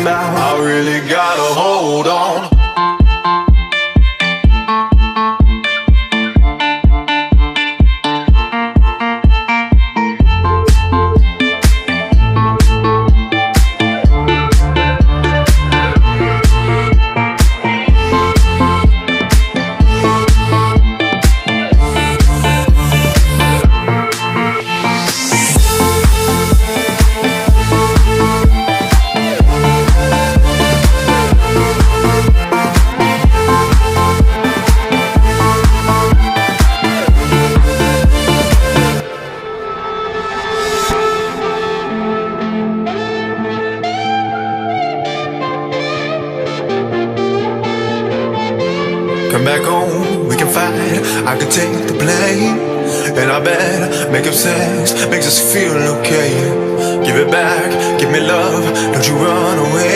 I really gotta hold on. Come back home, we can fight, I can take the blame. And I bet making sex makes us feel okay. Give it back, give me love, don't you run away.